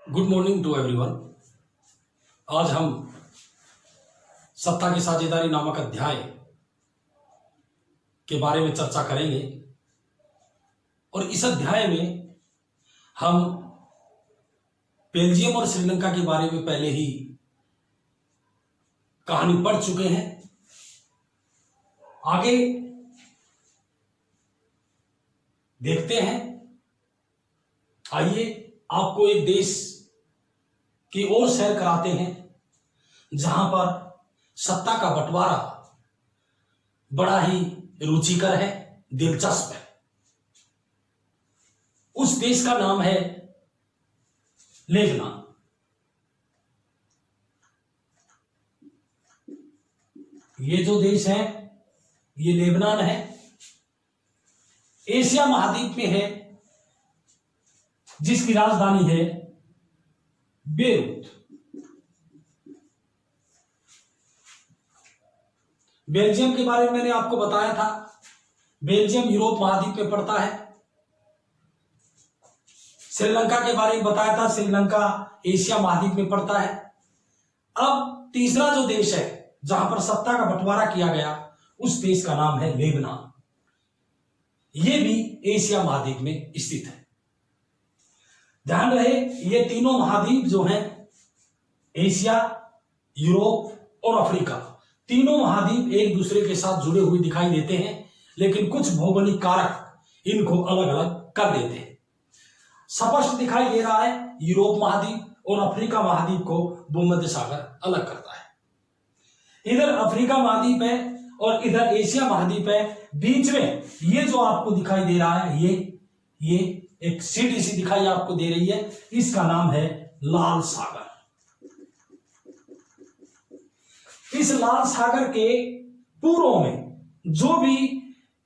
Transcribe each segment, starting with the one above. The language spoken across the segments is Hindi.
Good morning to everyone. आज हम सत्ता की साझेदारी नामक अध्याय के बारे में चर्चा करेंगे और इस अध्याय में हम बेल्जियम और श्रीलंका के बारे में पहले ही कहानी पढ़ चुके हैं। आगे देखते हैं। आइए आपको एक देश की ओर सैर कराते हैं जहां पर सत्ता का बंटवारा बड़ा ही रुचिकर है, दिलचस्प है। उस देश का नाम है लेबनान। ये जो देश है ये लेबनान है, एशिया महाद्वीप में है, जिसकी राजधानी है बेरूत। बेल्जियम के बारे में मैंने आपको बताया था। बेल्जियम यूरोप महाद्वीप में पड़ता है। श्रीलंका के बारे में बताया था, श्रीलंका एशिया महाद्वीप में पड़ता है। अब तीसरा जो देश है जहां पर सत्ता का बंटवारा किया गया, उस देश का नाम है लेबनान। यह भी एशिया महाद्वीप में स्थित है। ध्यान रहे, ये तीनों महाद्वीप जो हैं, एशिया, यूरोप और अफ्रीका, तीनों महाद्वीप एक दूसरे के साथ जुड़े हुए दिखाई देते हैं, लेकिन कुछ भौगोलिक कारक इनको अलग अलग कर देते हैं। स्पष्ट दिखाई दे रहा है यूरोप महाद्वीप और अफ्रीका महाद्वीप को भूमध्य सागर अलग करता है। इधर अफ्रीका महाद्वीप है और इधर एशिया महाद्वीप है। बीच में ये जो आपको दिखाई दे रहा है, ये एक सिटी सी दिखाई आपको दे रही है, इसका नाम है लाल सागर। इस लाल सागर के पूर्व में जो भी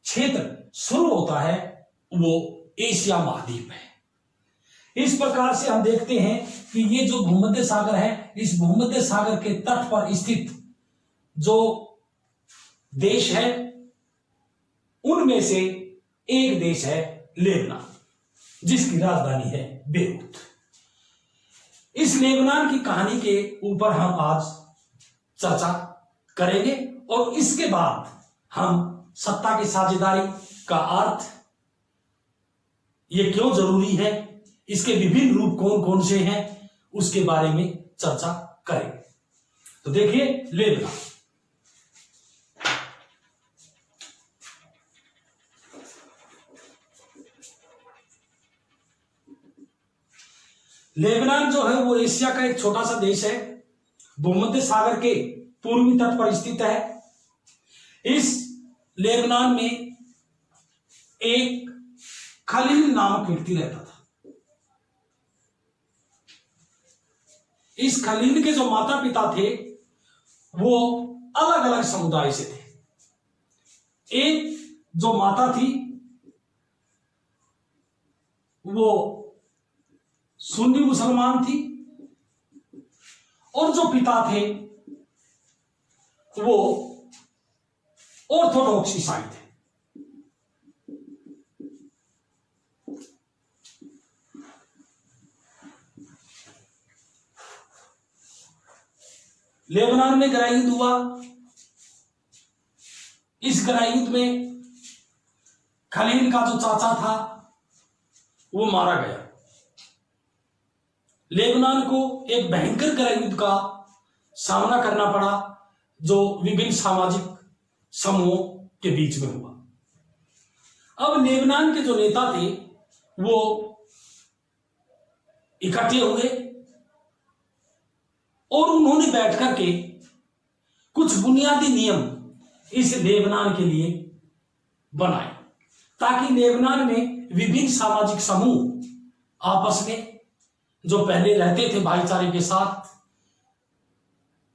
क्षेत्र शुरू होता है वो एशिया महाद्वीप है। इस प्रकार से हम देखते हैं कि ये जो भूमध्य सागर है, इस भूमध्य सागर के तट पर स्थित जो देश है उनमें से एक देश है लेबनान, जिसकी राजधानी है बेरूत। इस लेबनान की कहानी के ऊपर हम आज चर्चा करेंगे और इसके बाद हम सत्ता की साझेदारी का अर्थ, ये क्यों जरूरी है, इसके विभिन्न रूप कौन कौन से हैं, उसके बारे में चर्चा करेंगे। तो देखिए, लेबनान लेबनान जो है वो एशिया का एक छोटा सा देश है, भूमध्य सागर के पूर्वी तट पर स्थित है। इस लेबनान में एक खलील नामक व्यक्ति रहता था। इस खलील के जो माता पिता थे वो अलग अलग समुदाय से थे। एक जो माता थी वो सुन्नी मुसलमान थी और जो पिता थे वो ऑर्थोडॉक्स ईसाई थे। लेबनान में गृह युद्ध हुआ। इस गृह युद्ध में खलील का जो चाचा था वो मारा गया। लेबनान को एक भयंकर गृह युद्ध का सामना करना पड़ा, जो विभिन्न सामाजिक समूहों के बीच में हुआ। अब लेबनान के जो नेता थे वो इकट्ठे हुए और उन्होंने बैठ करके कुछ बुनियादी नियम इस लेबनान के लिए बनाए, ताकि लेबनान में विभिन्न सामाजिक समूह आपस में जो पहले रहते थे भाईचारे के साथ,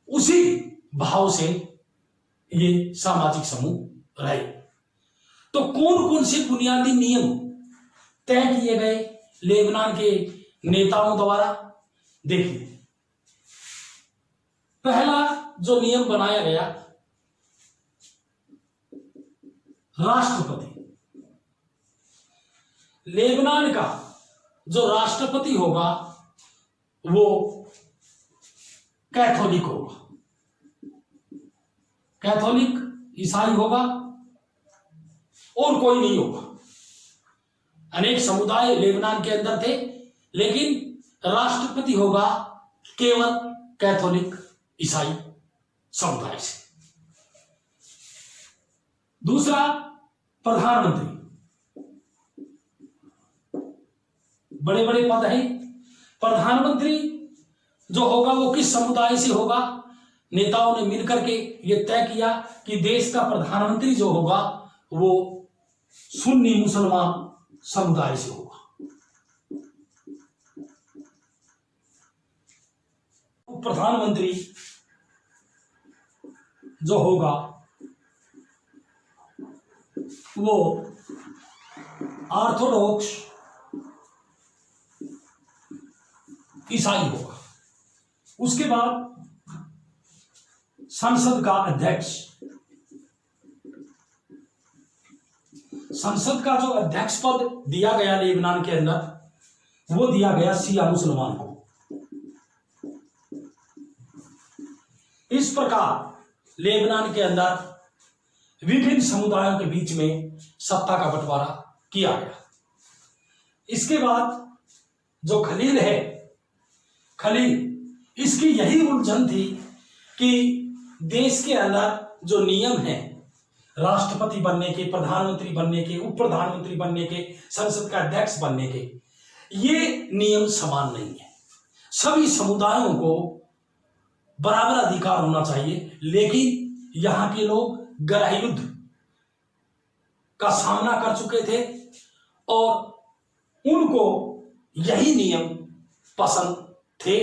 उसी भाव से ये सामाजिक समूह रहे। तो कौन कौन से बुनियादी नियम तय किए गए लेबनान के नेताओं द्वारा, देखिए। पहला जो नियम बनाया गया, राष्ट्रपति। लेबनान का जो राष्ट्रपति होगा वो कैथोलिक होगा, कैथोलिक ईसाई होगा और कोई नहीं होगा। अनेक समुदाय लेबनान के अंदर थे, लेकिन राष्ट्रपति होगा केवल कैथोलिक ईसाई समुदाय से। दूसरा, प्रधानमंत्री। बड़े बड़े पद हैं। प्रधानमंत्री जो होगा वो किस समुदाय से होगा? नेताओं ने मिलकर के ये तय किया कि देश का प्रधानमंत्री जो होगा वो सुन्नी मुसलमान समुदाय से होगा। प्रधानमंत्री जो होगा वो ऑर्थोडॉक्स ईसाई होगा। उसके बाद संसद का अध्यक्ष, संसद का जो अध्यक्ष पद दिया गया लेबनान के अंदर वो दिया गया शिया मुसलमान को। इस प्रकार लेबनान के अंदर विभिन्न समुदायों के बीच में सत्ता का बंटवारा किया गया। इसके बाद जो खलील है, खलील, इसकी यही उलझन थी कि देश के अंदर जो नियम है राष्ट्रपति बनने के, प्रधानमंत्री बनने के, उप प्रधानमंत्री बनने के, संसद का अध्यक्ष बनने के, ये नियम समान नहीं है। सभी समुदायों को बराबर अधिकार होना चाहिए, लेकिन यहां के लोग गृह युद्ध का सामना कर चुके थे और उनको यही नियम पसंद थे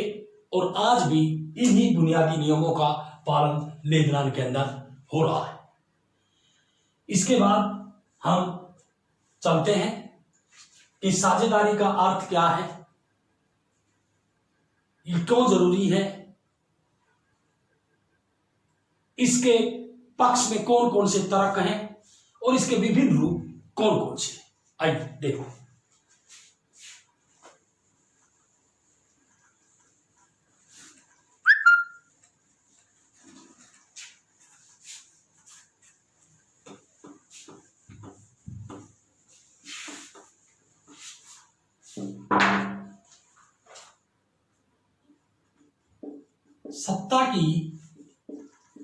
और आज भी इन्हीं बुनियादी नियमों का पालन लेबनान के अंदर हो रहा है। इसके बाद हम चलते हैं कि साझेदारी का अर्थ क्या है, ये क्यों जरूरी है, इसके पक्ष में कौन कौन से तर्क हैं और इसके विभिन्न रूप कौन कौन से। आइए देखो। सत्ता की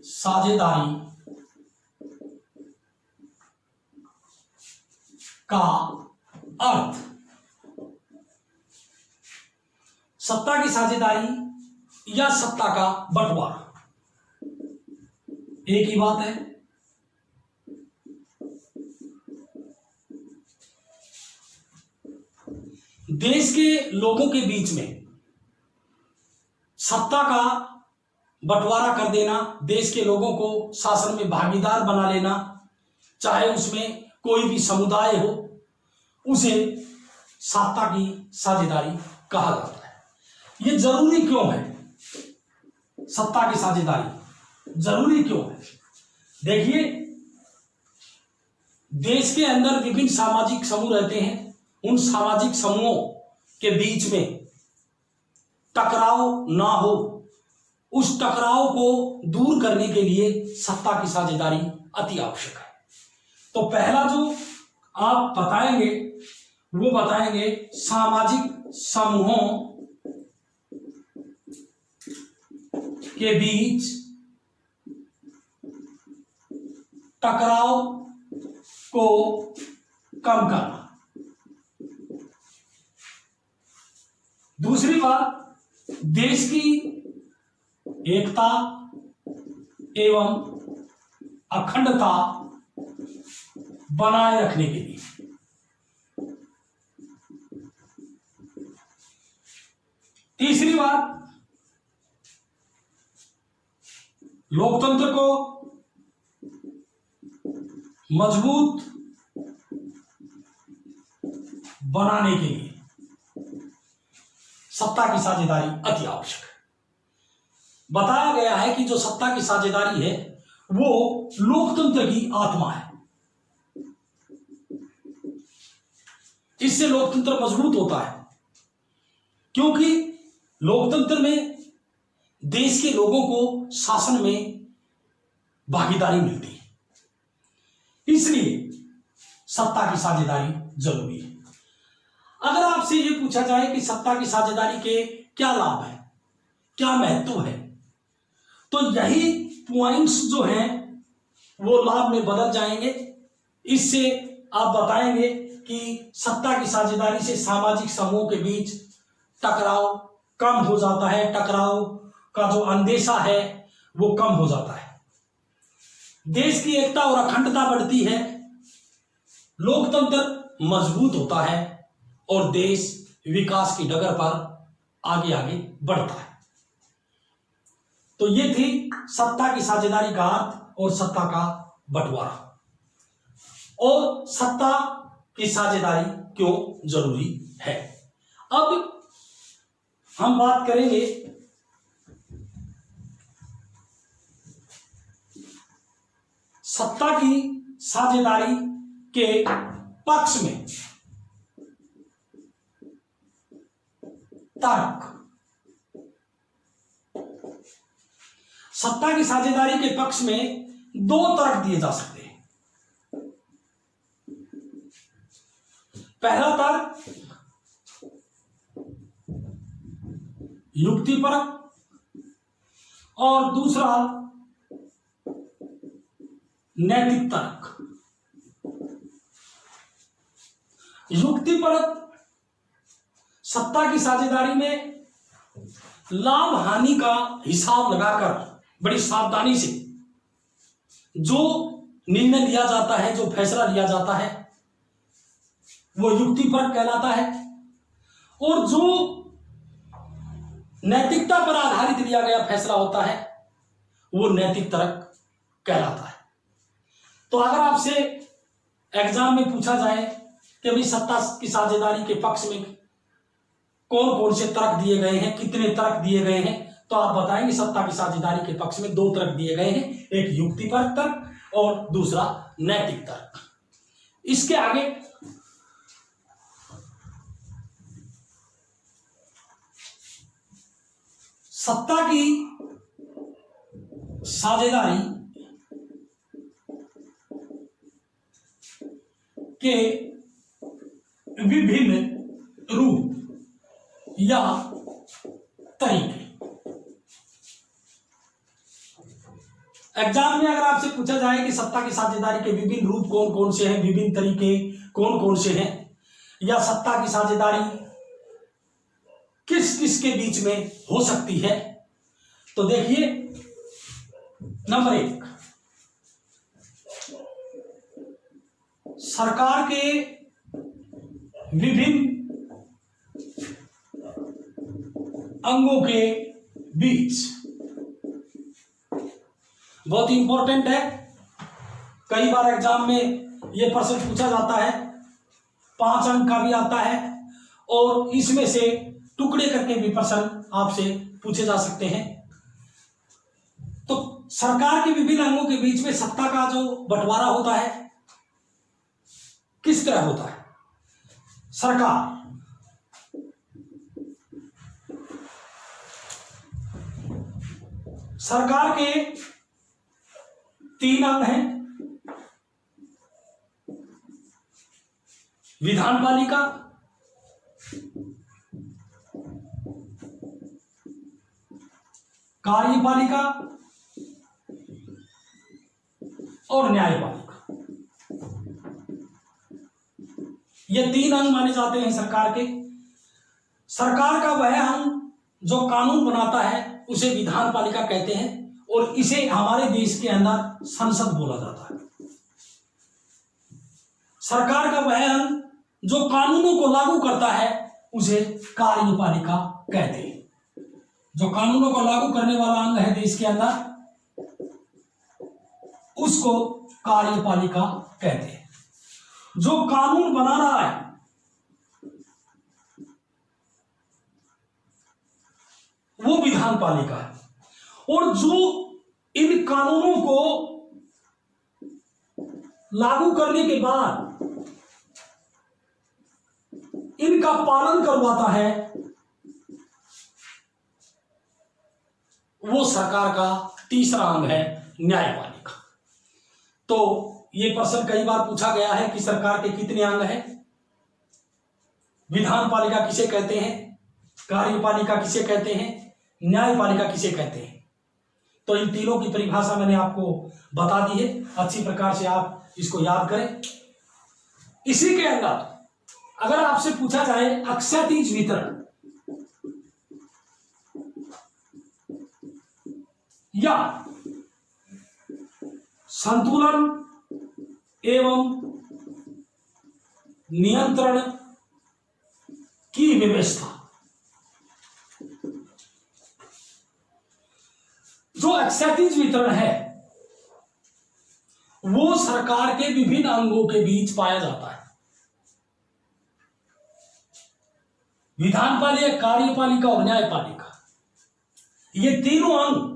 साझेदारी का अर्थ। सत्ता की साझेदारी या सत्ता का बंटवारा एक ही बात है। देश के लोगों के बीच में सत्ता का बंटवारा कर देना, देश के लोगों को शासन में भागीदार बना लेना, चाहे उसमें कोई भी समुदाय हो, उसे सत्ता की साझेदारी कहा जाता है। यह जरूरी क्यों है? सत्ता की साझेदारी जरूरी क्यों है? देखिए, देश के अंदर विभिन्न सामाजिक समूह रहते हैं। उन सामाजिक समूहों के बीच में टकराव ना हो, उस टकराव को दूर करने के लिए सत्ता की साझेदारी अति आवश्यक है। तो पहला जो आप बताएंगे वो बताएंगे सामाजिक समूहों के बीच टकराव को कम करना। दूसरी बात, देश की एकता एवं अखंडता बनाए रखने के लिए। तीसरी बात, लोकतंत्र को मजबूत बनाने के लिए सत्ता की साझेदारी अति आवश्यक है। बताया गया है कि जो सत्ता की साझेदारी है वो लोकतंत्र की आत्मा है। इससे लोकतंत्र मजबूत होता है, क्योंकि लोकतंत्र में देश के लोगों को शासन में भागीदारी मिलती है, इसलिए सत्ता की साझेदारी जरूरी है। अगर आपसे यह पूछा जाए कि सत्ता की साझेदारी के क्या लाभ है, क्या महत्व है, तो यही पॉइंट्स जो हैं वो लाभ में बदल जाएंगे। इससे आप बताएंगे कि सत्ता की साझेदारी से सामाजिक समूह के बीच टकराव कम हो जाता है, टकराव का जो अंदेशा है वो कम हो जाता है, देश की एकता और अखंडता बढ़ती है, लोकतंत्र मजबूत होता है और देश विकास की डगर पर आगे आगे बढ़ता है। तो ये थी सत्ता की साझेदारी का अर्थ और सत्ता का बंटवारा, और सत्ता की साझेदारी क्यों जरूरी है। अब हम बात करेंगे सत्ता की साझेदारी के पक्ष में तर्क। सत्ता की साझेदारी के पक्ष में दो तर्क दिए जा सकते हैं। पहला तर्क युक्तिपरक और दूसरा नैतिक तर्क। युक्तिपरक सत्ता की साझेदारी में लाभ हानि का हिसाब लगाकर बड़ी सावधानी से जो निर्णय लिया जाता है, जो फैसला लिया जाता है, वो युक्तिपरक कहलाता है, और जो नैतिकता पर आधारित लिया गया फैसला होता है वो नैतिक तर्क कहलाता है। तो अगर आपसे एग्जाम में पूछा जाए कि भाई सत्ता की साझेदारी के पक्ष में कौन कौन से तर्क दिए गए हैं, कितने तर्क दिए गए हैं, तो आप बताएंगे सत्ता की साझेदारी के पक्ष में दो तर्क दिए गए हैं, एक युक्तिपरक तर्क और दूसरा नैतिक तर्क। इसके आगे सत्ता की साझेदारी के विभिन्न रूप या तरीके। एग्जाम में अगर आपसे पूछा जाए कि सत्ता की साझेदारी के विभिन्न रूप कौन कौन से हैं, विभिन्न तरीके कौन कौन से हैं, या सत्ता की साझेदारी किस किस के बीच में हो सकती है, तो देखिए नंबर 1, सरकार के विभिन्न अंगों के बीच। बहुत इंपॉर्टेंट है, कई बार एग्जाम में यह प्रश्न पूछा जाता है, 5 अंक का भी आता है, और इसमें से टुकड़े करके भी प्रश्न आपसे पूछे जा सकते हैं। तो सरकार के विभिन्न अंगों के बीच में सत्ता का जो बंटवारा होता है किस तरह होता है। सरकार के 3 अंग हैं, विधानपालिका, कार्यपालिका और न्यायपालिका। ये 3 अंग माने जाते हैं सरकार के। सरकार का वह अंग जो कानून बनाता है उसे विधानपालिका कहते हैं, और इसे हमारे देश के अंदर संसद बोला जाता है। सरकार का वह अंग जो कानूनों को लागू करता है उसे कार्यपालिका कहते हैं। जो कानूनों को लागू करने वाला अंग है देश के अंदर उसको कार्यपालिका कहते हैं। जो कानून बना रहा है वो विधानपालिका है, और जो इन कानूनों को लागू करने के बाद इनका पालन करवाता है वो सरकार का तीसरा अंग है न्यायपालिका। तो ये प्रश्न कई बार पूछा गया है कि सरकार के कितने अंग हैं। विधानपालिका किसे कहते हैं, कार्यपालिका किसे कहते हैं, न्यायपालिका किसे कहते हैं। तो इन तीनों की परिभाषा मैंने आपको बता दी है, अच्छी प्रकार से आप इसको याद करें। इसी के अंदर अगर आपसे पूछा जाए अक्षैतिज वितरण या संतुलन एवं नियंत्रण की व्यवस्था, जो अक्षैतिज वितरण है वो सरकार के विभिन्न अंगों के बीच पाया जाता है। विधानपालिका, कार्यपालिका और न्यायपालिका, ये तीनों अंग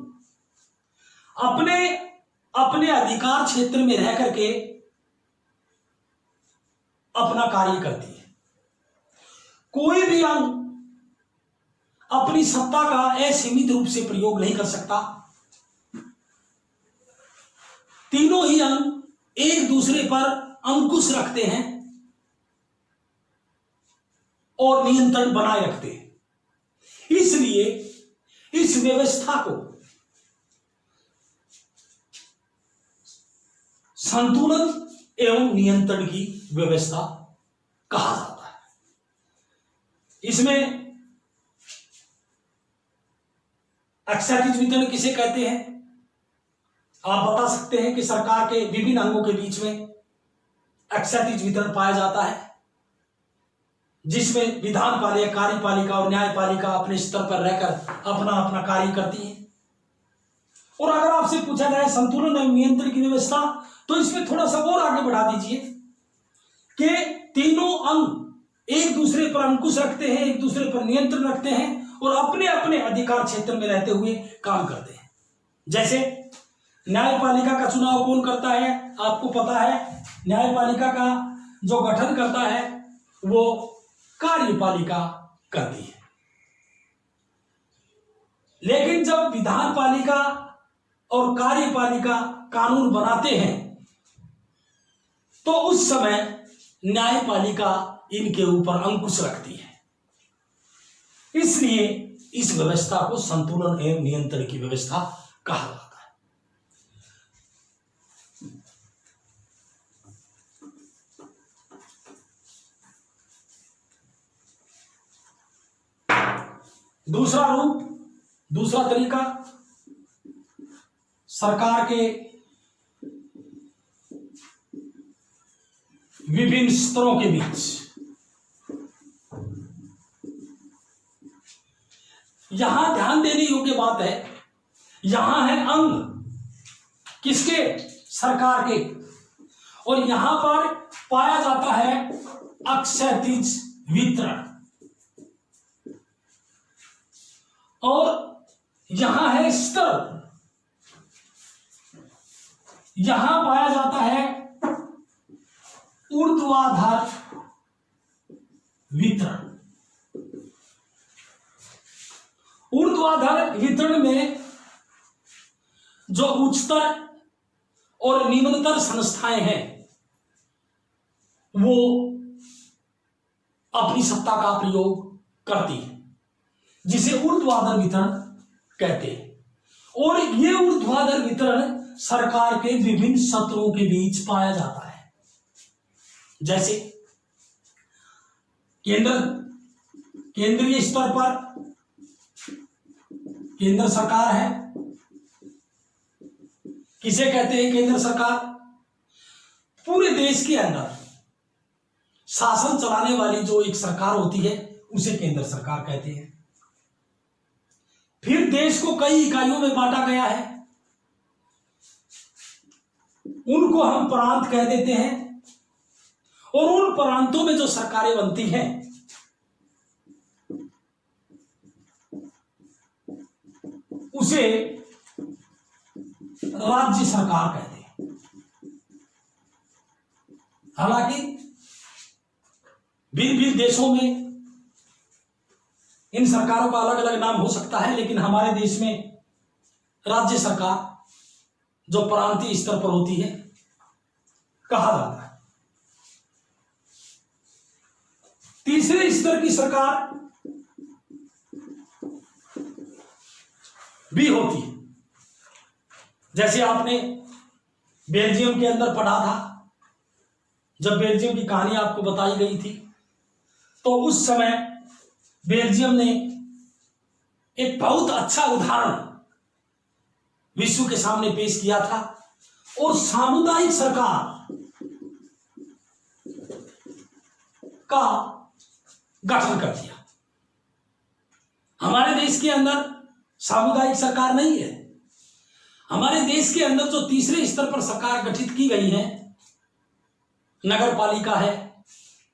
अपने अपने अधिकार क्षेत्र में रह करके अपना कार्य करती है। कोई भी अंग अपनी सत्ता का असीमित रूप से प्रयोग नहीं कर सकता। तीनों ही अंग एक दूसरे पर अंकुश रखते हैं और नियंत्रण बनाए रखते हैं। इसलिए इस व्यवस्था को संतुलन एवं नियंत्रण की व्यवस्था कहा जाता है। इसमें अक्षैतिज वितरण किसे कहते हैं, आप बता सकते हैं कि सरकार के विभिन्न अंगों के बीच में अक्षैतिज वितरण पाया जाता है, जिसमें विधानपालिका, कार्यपालिका और न्यायपालिका अपने स्तर पर रहकर अपना अपना कार्य करती है। और अगर आपसे पूछा जाए संतुलन एवं नियंत्रण की व्यवस्था, तो इसमें थोड़ा सा और आगे बढ़ा दीजिए कि तीनों अंग एक दूसरे पर अंकुश रखते हैं, एक दूसरे पर नियंत्रण रखते हैं और अपने अपने अधिकार क्षेत्र में रहते हुए काम करते हैं। जैसे न्यायपालिका का चुनाव कौन करता है, आपको पता है। न्यायपालिका का जो गठन करता है वो कार्यपालिका करती है। लेकिन जब विधानपालिका और कार्यपालिका कानून बनाते हैं तो उस समय न्यायपालिका इनके ऊपर अंकुश रखती है। इसलिए इस व्यवस्था को संतुलन एवं नियंत्रण की व्यवस्था कहा जाता है। दूसरा रूप, दूसरा तरीका, सरकार के विभिन्न स्तरों के बीच। यहां ध्यान देने योग्य बात है, यहां है अंग किसके, सरकार के, और यहां पर पाया जाता है अक्षैतिज वितरण। और यहां है स्तर, यहां पाया जाता है ऊर्ध्वाधर वितरण। ऊर्ध्वाधर वितरण में जो उच्चतर और निम्नतर संस्थाएं हैं वो अपनी सत्ता का प्रयोग करती है, जिसे ऊर्ध्वाधर वितरण कहते हैं। और ये ऊर्ध्वाधर वितरण सरकार के विभिन्न सत्रों के बीच पाया जाता है। जैसे केंद्रीय स्तर पर केंद्र सरकार है। किसे कहते हैं केंद्र सरकार? पूरे देश के अंदर शासन चलाने वाली जो एक सरकार होती है उसे केंद्र सरकार कहते हैं। फिर देश को कई इकाइयों में बांटा गया है, उनको हम प्रांत कह देते हैं। और उन प्रांतों में जो सरकारें बनती हैं उसे राज्य सरकार कहते हैं। हालांकि भिन्न भिन्न देशों में इन सरकारों का अलग अलग नाम हो सकता है, लेकिन हमारे देश में राज्य सरकार जो प्रांतीय स्तर पर होती है कहा जाता है। तीसरे स्तर की सरकार भी होती है। जैसे आपने बेल्जियम के अंदर पढ़ा था, जब बेल्जियम की कहानी आपको बताई गई थी, तो उस समय बेल्जियम ने एक बहुत अच्छा उदाहरण विश्व के सामने पेश किया था और सामुदायिक सरकार का गठन कर दिया। हमारे देश के अंदर सामुदायिक सरकार नहीं है। हमारे देश के अंदर जो तीसरे स्तर पर सरकार गठित की गई है, नगर पालिका है,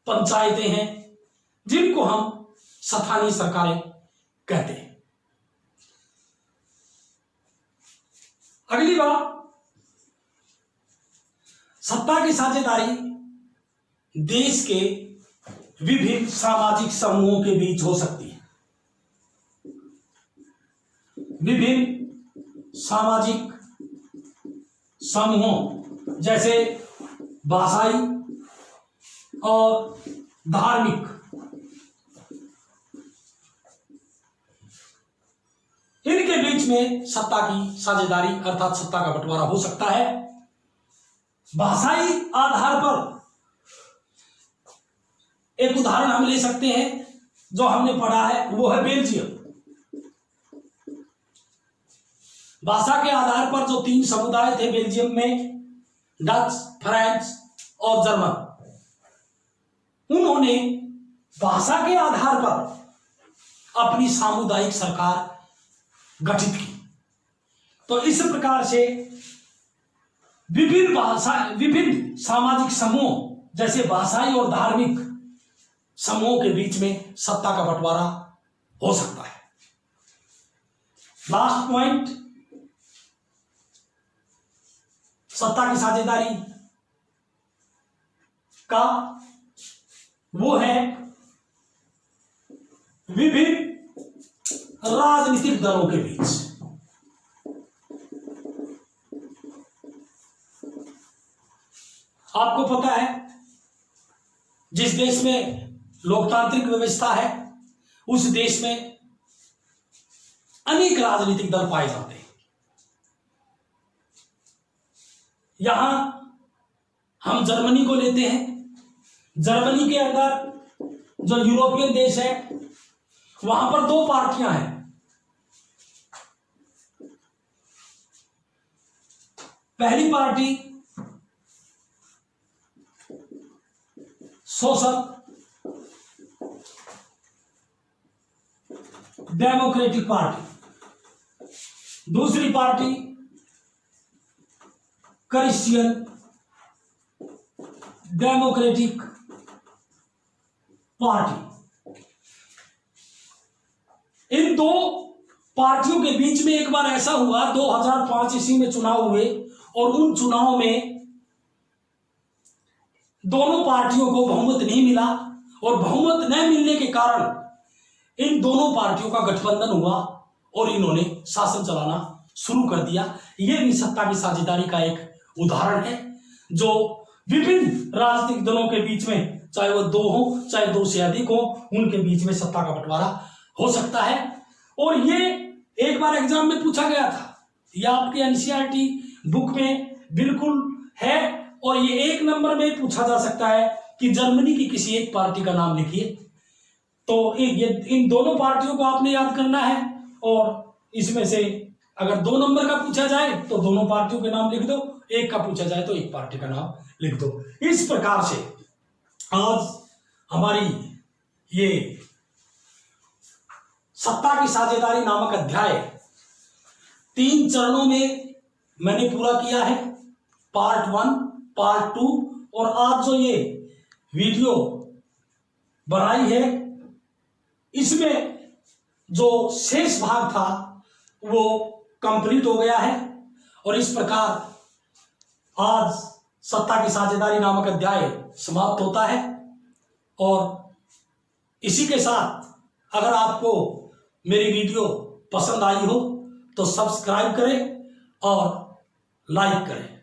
पंचायतें हैं, जिनको हम स्थानीय सरकारें कहते हैं। अगली बात, सत्ता की साझेदारी देश के विभिन्न सामाजिक समूहों के बीच हो सकती है। विभिन्न सामाजिक समूहों जैसे भाषाई और धार्मिक, इनके बीच में सत्ता की साझेदारी अर्थात सत्ता का बंटवारा हो सकता है। भाषाई आधार पर एक उदाहरण हम ले सकते हैं, जो हमने पढ़ा है वो है बेल्जियम। भाषा के आधार पर जो 3 समुदाय थे बेल्जियम में, डच, फ्रेंच और जर्मन, उन्होंने भाषा के आधार पर अपनी सामुदायिक सरकार गठित की। तो इस प्रकार से विभिन्न सामाजिक समूह जैसे भाषाई और धार्मिक समूहों के बीच में सत्ता का बंटवारा हो सकता है। लास्ट पॉइंट, सत्ता की साझेदारी का वो है विभिन्न राजनीतिक दलों के बीच। आपको पता है, जिस देश में लोकतांत्रिक व्यवस्था है उस देश में अनेक राजनीतिक दल पाए जाते हैं। यहां हम जर्मनी को लेते हैं। जर्मनी के अंदर जो यूरोपियन देश है वहां पर 2 पार्टियां हैं। पहली पार्टी सोशल डेमोक्रेटिक पार्टी, दूसरी पार्टी क्रिश्चियन डेमोक्रेटिक पार्टी। इन 2 पार्टियों के बीच में एक बार ऐसा हुआ, 2005 ईस्वी में चुनाव हुए और उन चुनाव में दोनों पार्टियों को बहुमत नहीं मिला और बहुमत न मिलने के कारण इन दोनों पार्टियों का गठबंधन हुआ और इन्होंने शासन चलाना शुरू कर दिया। यह भी सत्ता की साझेदारी का एक उदाहरण है, जो विभिन्न राजनीतिक दलों के बीच में, चाहे वो 2 हो चाहे 2 से अधिक हो, उनके बीच में सत्ता का बंटवारा हो सकता है। और ये एक बार एग्जाम में पूछा गया था, यह आपके एनसीईआरटी बुक में बिल्कुल है और ये 1 नंबर में पूछा जा सकता है कि जर्मनी की किसी एक पार्टी का नाम लिखिए। तो ये इन दोनों पार्टियों को आपने याद करना है और इसमें से अगर 2 नंबर का पूछा जाए तो दोनों पार्टियों के नाम लिख दो, 1 का पूछा जाए तो 1 पार्टी का नाम लिख दो। इस प्रकार से आज हमारी ये सत्ता की साझेदारी नामक अध्याय 3 चरणों में मैंने पूरा किया है, पार्ट 1, पार्ट 2 और आज जो ये वीडियो बनाई है इसमें जो शेष भाग था वो कंप्लीट हो गया है। और इस प्रकार आज सत्ता की साझेदारी नामक अध्याय समाप्त होता है। और इसी के साथ अगर आपको मेरी वीडियो पसंद आई हो तो सब्सक्राइब करें और लाइक करें।